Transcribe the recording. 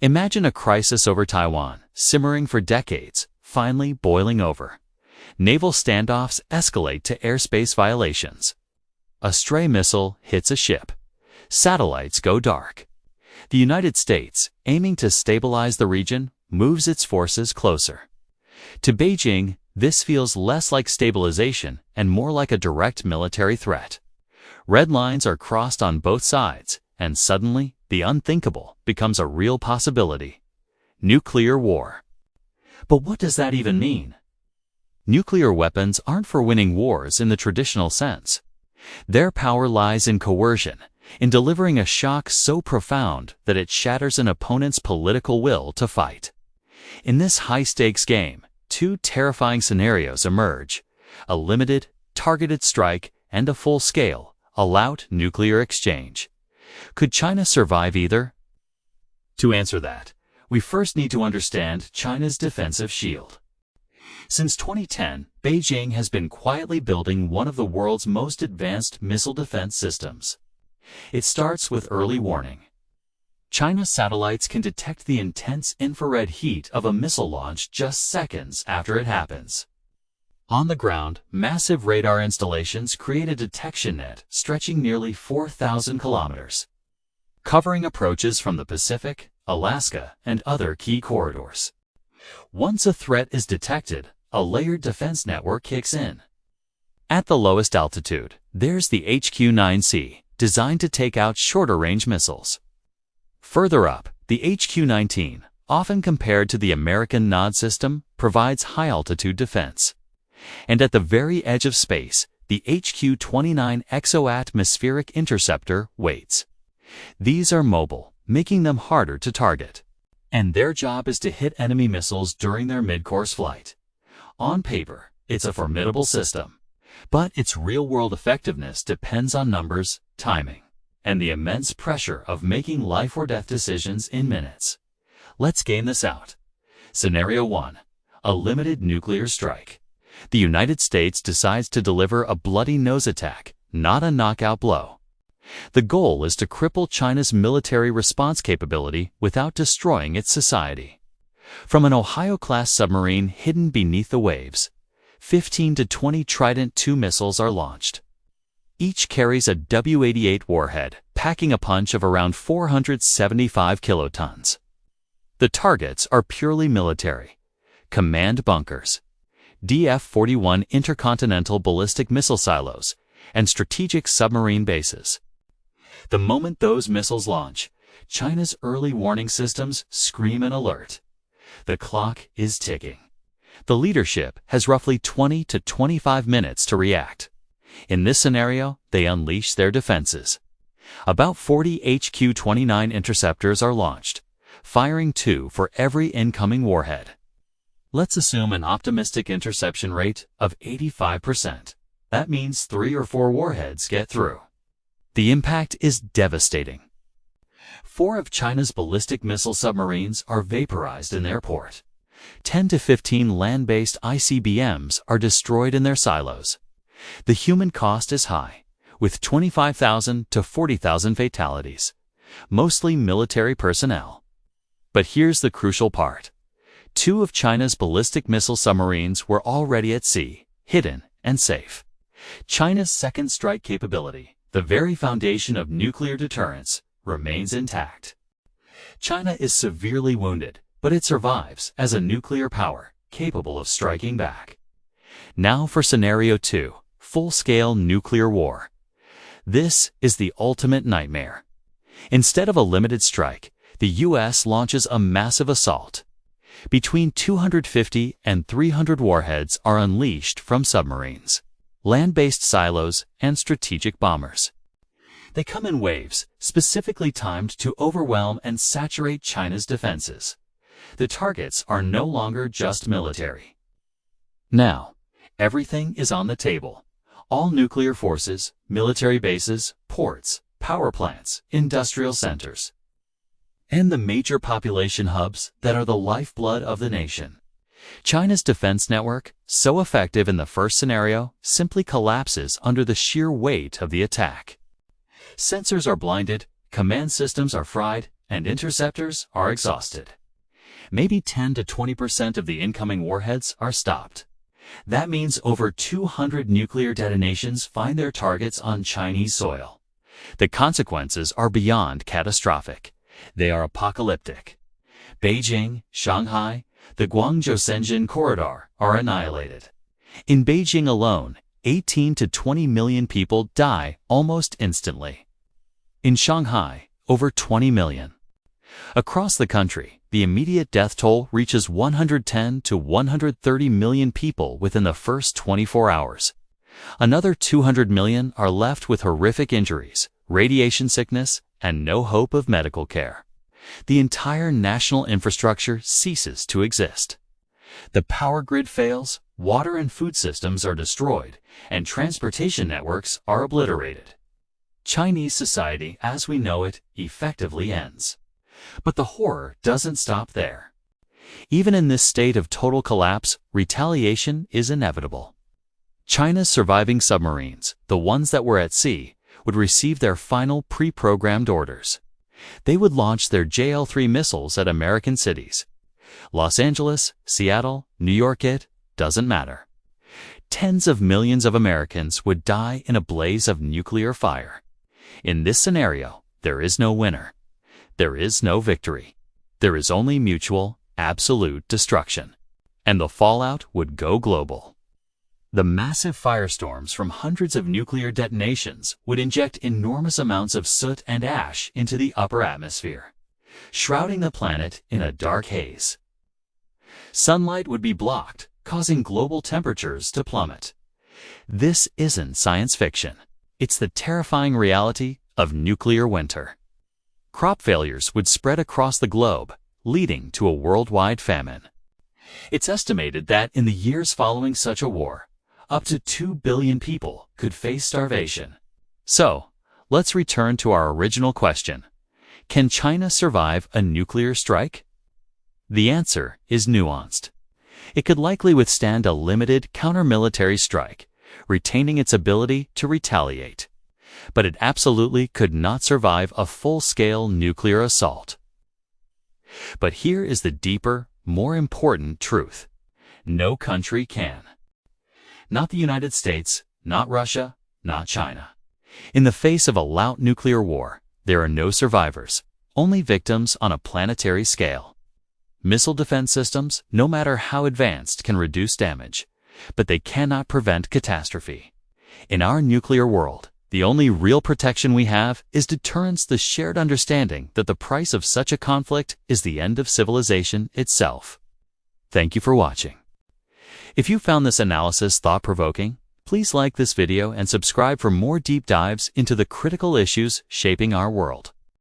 Imagine a crisis over Taiwan, simmering for decades, finally boiling over. Naval standoffs escalate to airspace violations. A stray missile hits a ship. Satellites go dark. The United States, aiming to stabilize the region, moves its forces closer. To Beijing, this feels less like stabilization and more like a direct military threat. Red lines are crossed on both sides, and suddenly, the unthinkable becomes a real possibility. Nuclear war. But what does that even mean? Nuclear weapons aren't for winning wars in the traditional sense. Their power lies in coercion, in delivering a shock so profound that it shatters an opponent's political will to fight. In this high-stakes game, two terrifying scenarios emerge: a limited, targeted strike and a full-scale, all-out nuclear exchange. Could China survive either? To answer that, we first need to understand China's defensive shield. Since 2010, Beijing has been quietly building one of the world's most advanced missile defense systems. It starts with early warning. China's satellites can detect the intense infrared heat of a missile launch just seconds after it happens. On the ground, massive radar installations create a detection net stretching nearly 4,000 kilometers, covering approaches from the Pacific, Alaska, and other key corridors. Once a threat is detected, a layered defense network kicks in. At the lowest altitude, there's the HQ-9C, designed to take out shorter-range missiles. Further up, the HQ-19, often compared to the American Nod system, provides high-altitude defense. And at the very edge of space, the HQ-29 exo-atmospheric interceptor waits. These are mobile, making them harder to target. And their job is to hit enemy missiles during their mid-course flight. On paper, it's a formidable system. But its real-world effectiveness depends on numbers, timing, and the immense pressure of making life-or-death decisions in minutes. Let's game this out. Scenario 1. A limited nuclear strike. The United States decides to deliver a bloody nose attack, not a knockout blow. The goal is to cripple China's military response capability without destroying its society. From an Ohio-class submarine hidden beneath the waves, 15 to 20 Trident II missiles are launched. Each carries a W-88 warhead, packing a punch of around 475 kilotons. The targets are purely military: command bunkers, DF-41 intercontinental ballistic missile silos, and strategic submarine bases. The moment those missiles launch, China's early warning systems scream an alert. The clock is ticking. The leadership has roughly 20 to 25 minutes to react. In this scenario, they unleash their defenses. About 40 HQ-29 interceptors are launched, firing 2 for every incoming warhead. Let's assume an optimistic interception rate of 85%. That means 3 or 4 warheads get through. The impact is devastating. 4 of China's ballistic missile submarines are vaporized in their port. 10 to 15 land-based ICBMs are destroyed in their silos. The human cost is high, with 25,000 to 40,000 fatalities, mostly military personnel. But here's the crucial part. 2 of China's ballistic missile submarines were already at sea, hidden and safe. China's second strike capability, the very foundation of nuclear deterrence, remains intact. China is severely wounded, but it survives as a nuclear power capable of striking back. Now for Scenario 2, full-scale nuclear war. This is the ultimate nightmare. Instead of a limited strike, the U.S. launches a massive assault. Between 250 and 300 warheads are unleashed from submarines, land-based silos, and strategic bombers. They come in waves, specifically timed to overwhelm and saturate China's defenses. The targets are no longer just military. Now, everything is on the table. All nuclear forces, military bases, ports, power plants, industrial centers, and the major population hubs that are the lifeblood of the nation. China's defense network, so effective in the first scenario, simply collapses under the sheer weight of the attack. Sensors are blinded, command systems are fried, and interceptors are exhausted. Maybe 10 to 20% of the incoming warheads are stopped. That means over 200 nuclear detonations find their targets on Chinese soil. The consequences are beyond catastrophic. They are apocalyptic. Beijing, Shanghai, the Guangzhou-Shenzhen corridor are annihilated. In Beijing alone, 18 to 20 million people die almost instantly. In Shanghai, over 20 million. Across the country, the immediate death toll reaches 110 to 130 million people within the first 24 hours. Another 200 million are left with horrific injuries, radiation sickness, and no hope of medical care. The entire national infrastructure ceases to exist. The power grid fails, water and food systems are destroyed, and transportation networks are obliterated. Chinese society as we know it effectively ends. But the horror doesn't stop there. Even in this state of total collapse, retaliation is inevitable. China's surviving submarines, the ones that were at sea, would receive their final pre-programmed orders. They would launch their JL-3 missiles at American cities. Los Angeles, Seattle, New York, it doesn't matter. Tens of millions of Americans would die in a blaze of nuclear fire. In this scenario, there is no winner. There is no victory. There is only mutual, absolute destruction. And the fallout would go global. The massive firestorms from hundreds of nuclear detonations would inject enormous amounts of soot and ash into the upper atmosphere, shrouding the planet in a dark haze. Sunlight would be blocked, causing global temperatures to plummet. This isn't science fiction. It's the terrifying reality of nuclear winter. Crop failures would spread across the globe, leading to a worldwide famine. It's estimated that in the years following such a war, up to 2 billion people could face starvation. So, let's return to our original question. Can China survive a nuclear strike? The answer is nuanced. It could likely withstand a limited counter-military strike, retaining its ability to retaliate. But it absolutely could not survive a full-scale nuclear assault. But here is the deeper, more important truth. No country can. Not the United States, not Russia, not China. In the face of a loud nuclear war, there are no survivors, only victims on a planetary scale. Missile defense systems, no matter how advanced, can reduce damage, but they cannot prevent catastrophe. In our nuclear world, the only real protection we have is deterrence, the shared understanding that the price of such a conflict is the end of civilization itself. Thank you for watching. If you found this analysis thought-provoking, please like this video and subscribe for more deep dives into the critical issues shaping our world.